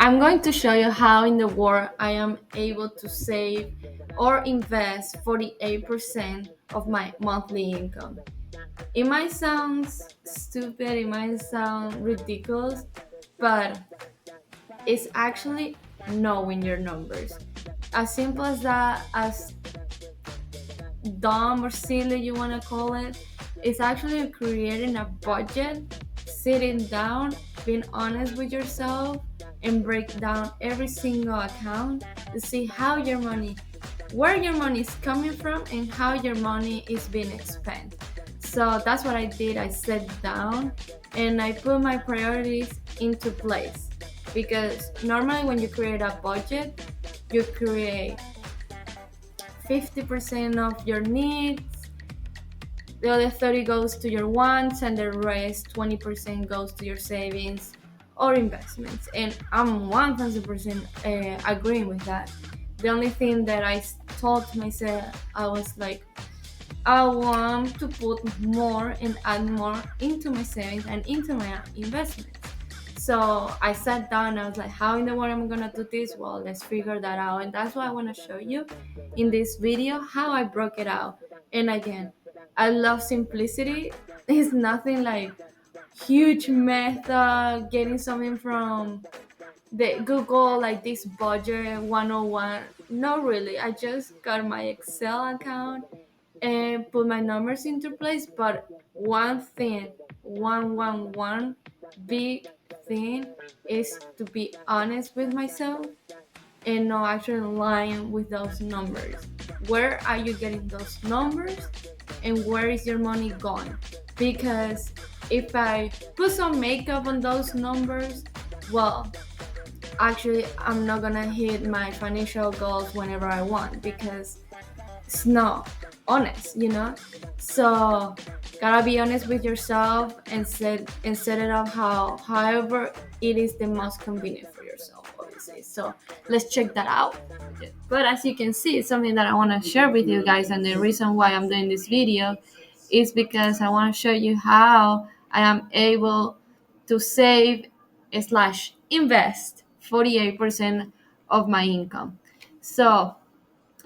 I'm going to show you how in the world I am able to save or invest 48% of my monthly income. It might sound stupid, it might sound ridiculous, but it's actually knowing your numbers. As simple as that, as dumb or silly you want to call it, it's actually creating a budget, sitting down, being honest with yourself, and break down every single account to see how your money, where your money is coming from, and how your money is being spent. So that's what I did. I sat down and I put my priorities into place, because normally when you create a budget, you create 50% of your needs, the other 30 goes to your wants, and the rest 20% goes to your savings or investments. And I'm 1000% agreeing with that. The only thing that I told myself, I was like, I want to put more and add more into my savings and into my investments. So I sat down, I was like, how in the world am I gonna do this? Well, let's figure that out. And that's what I wanna show you in this video, how I broke it out. And again, I love simplicity. It's nothing like huge method, getting something from the Google, like this budget 101. Not really. I just got my Excel account and put my numbers into place. But one thing, one big thing is to be honest with myself and not actually lying with those numbers. Where are you getting those numbers and where is your money going? Because if I put some makeup on those numbers, well, actually, I'm not gonna hit my financial goals whenever I want, because it's not honest. So gotta be honest with yourself and set it up however it is the most convenient for yourself, obviously. So let's check that out. But as you can see, it's something that I want to share with you guys, and the reason why I'm doing this video is because I want to show you how I am able to save slash invest 48% of my income. So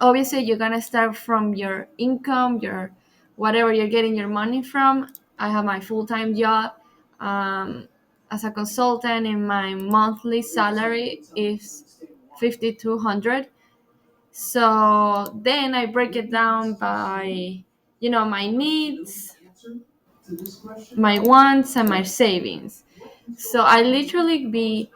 obviously you're gonna start from your income, your whatever you're getting your money from. I have my full-time job um, as a consultant, and my monthly salary is 5,200. So then I break it down by my needs, my wants, and my savings. So I literally be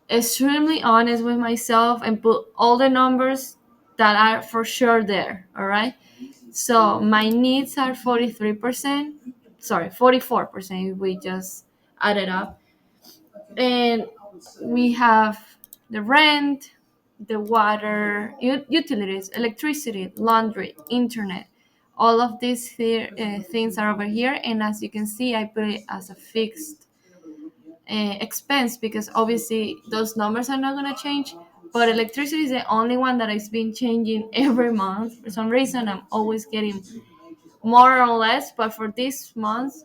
extremely honest with myself and put all the numbers that are for sure there. All right. So my needs are 43%. Sorry, 44% if we just add it up. And we have the rent, the water, utilities, electricity, laundry, internet. All of these things are over here. And as you can see, I put it as a fixed expense, because obviously those numbers are not going to change. But electricity is the only one that has been changing every month. For some reason, I'm always getting more or less, but for this month,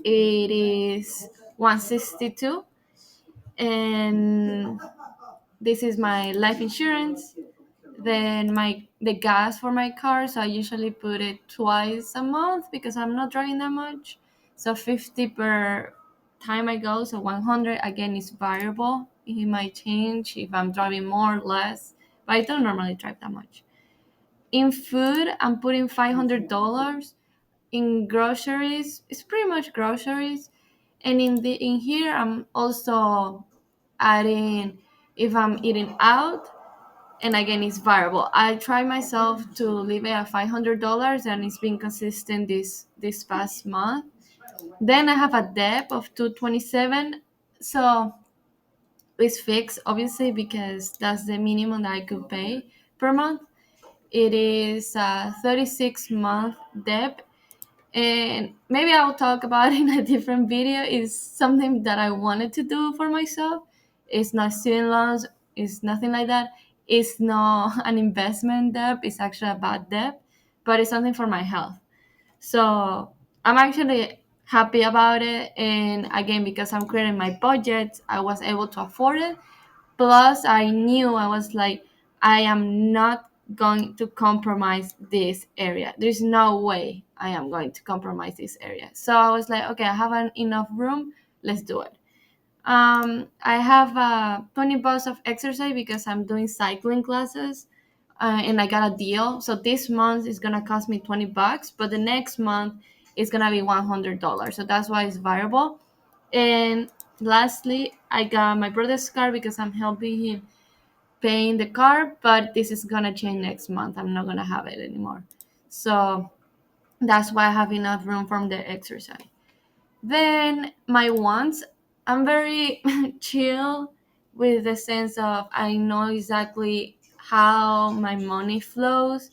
it is 162. And this is my life insurance. Then the gas for my car, so I usually put it twice a month because I'm not driving that much. So 50 per time I go, so 100. Again, is variable. It might change if I'm driving more or less, but I don't normally drive that much. In food, I'm putting $500. In groceries, it's pretty much groceries. And in here, I'm also adding if I'm eating out. And again, it's variable. I try myself to leave it at $500, and it's been consistent this past month. Then I have a debt of 227. So it's fixed, obviously, because that's the minimum that I could pay per month. It is a 36-month debt, and maybe I'll talk about it in a different video. It's something that I wanted to do for myself. It's not student loans, it's nothing like that. It's not an investment debt, it's actually a bad debt, but it's something for my health. So I'm actually happy about it. And again, because I'm creating my budget, I was able to afford it. Plus, I knew, I was like, I am not going to compromise this area. There's no way I am going to compromise this area. So I was like, okay, I have enough room. Let's do it. I have 20 bucks of exercise because I'm doing cycling classes, and I got a deal. So this month is gonna cost me 20 bucks, but the next month is gonna be $100. So that's why it's variable. And lastly, I got my brother's car because I'm helping him paying the car, but this is gonna change next month. I'm not gonna have it anymore. So that's why I have enough room from the exercise. Then my wants, I'm very chill with the sense of I know exactly how my money flows,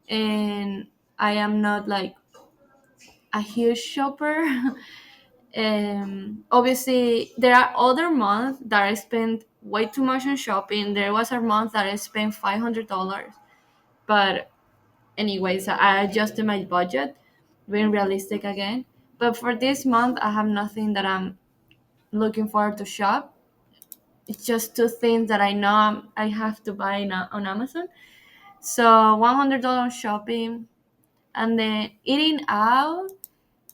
and I am not like a huge shopper. Obviously, there are other months that I spent way too much on shopping. There was a month that I spent $500, but anyways, I adjusted my budget, being realistic again. But for this month, I have nothing that I'm looking forward to shop. It's just two things that I know I have to buy on Amazon. So $100 shopping, and then eating out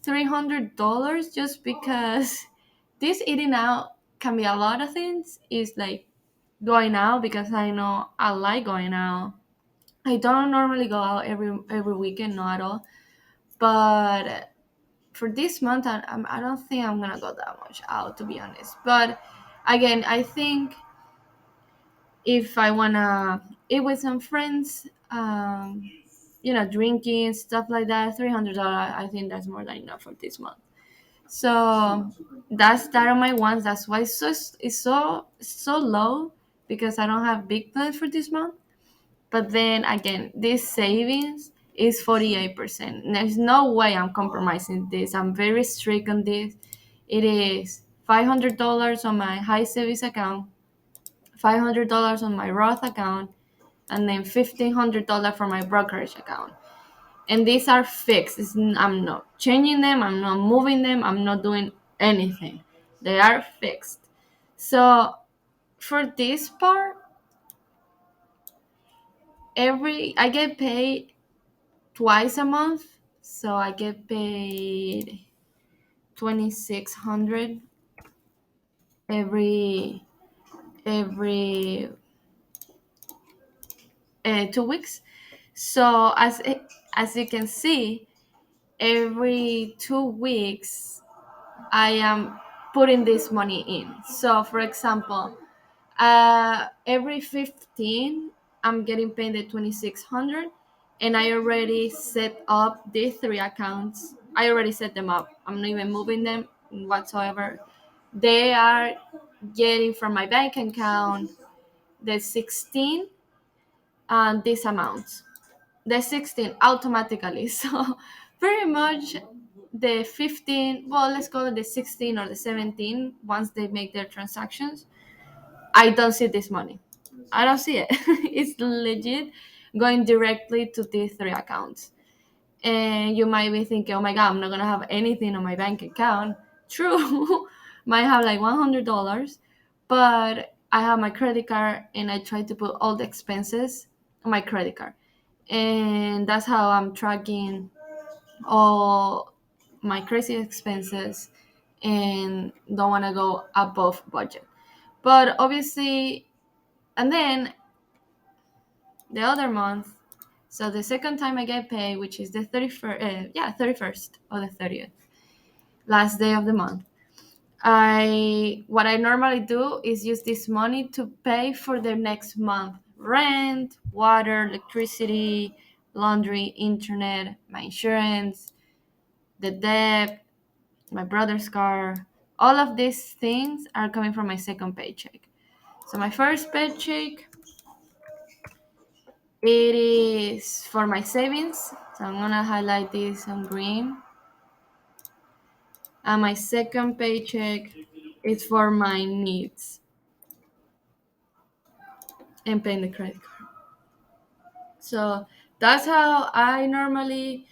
$300 just because this eating out can be a lot of things. It's like going out because I know I like going out. I don't normally go out every weekend, not at all. But for this month, I don't think I'm gonna go that much out, to be honest. But again, I think if I wanna eat with some friends, drinking stuff like that, $300, I think that's more than enough for this month. So that's that on my wants. That's why it's so low, because I don't have big plans for this month. But then again, this savings is 48%. There's no way I'm compromising this. I'm very strict on this. It is $500 on my high savings account, $500 on my Roth account, and then $1,500 for my brokerage account. And these are fixed. I'm not changing them. I'm not moving them. I'm not doing anything. They are fixed. So for this part, every I get paid twice a month. So I get paid 2,600 every 2 weeks. So as you can see, every 2 weeks I am putting this money in. So, for example, every 15, I'm getting paid the 2,600, and I already set up these three accounts. I already set them up. I'm not even moving them whatsoever. They are getting from my bank account the 16 and this amount. The 16 automatically. So pretty much the 15, well, let's call it the 16 or the 17, once they make their transactions, I don't see this money. I don't see it. It's legit going directly to these three accounts. And you might be thinking, oh my God, I'm not going to have anything on my bank account. True. Might have like $100, but I have my credit card and I try to put all the expenses on my credit card. And that's how I'm tracking all my crazy expenses and don't want to go above budget. But obviously, and then the other month, so the second time I get paid, which is the 31st, 31st or the 30th, last day of the month. What I normally do is use this money to pay for the next month rent, water, electricity, laundry, internet, my insurance, the debt, my brother's car. All of these things are coming from my second paycheck. So my first paycheck, it is for my savings. So I'm gonna highlight this on green. And my second paycheck is for my needs and paying the credit card. So that's how I normally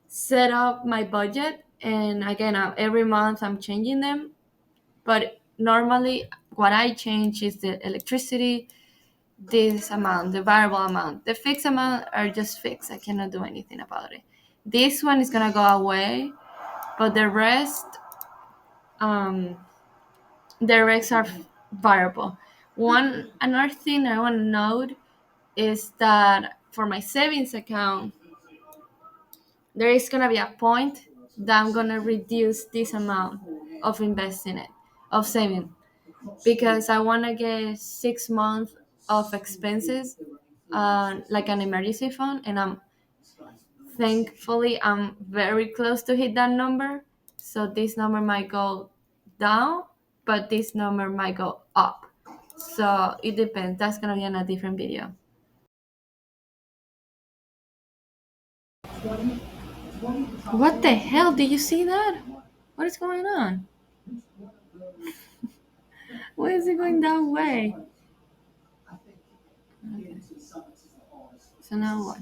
set up my budget. And again, every month I'm changing them. But normally, what I change is the electricity, this amount, the variable amount. The fixed amount are just fixed. I cannot do anything about it. This one is gonna go away, but um, the rest are variable. One another thing I want to note is that for my savings account, there is gonna be a point that I'm gonna reduce this amount of investing it, of saving, because I want to get 6 months of expenses, like an emergency fund, and I'm very close to hit that number. So this number might go down, but this number might go up. So it depends. That's gonna be in a different video. What the hell? Did you see that? What is going on? Why is it going that way? Okay. So now what?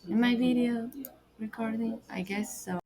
In my video recording? I guess so.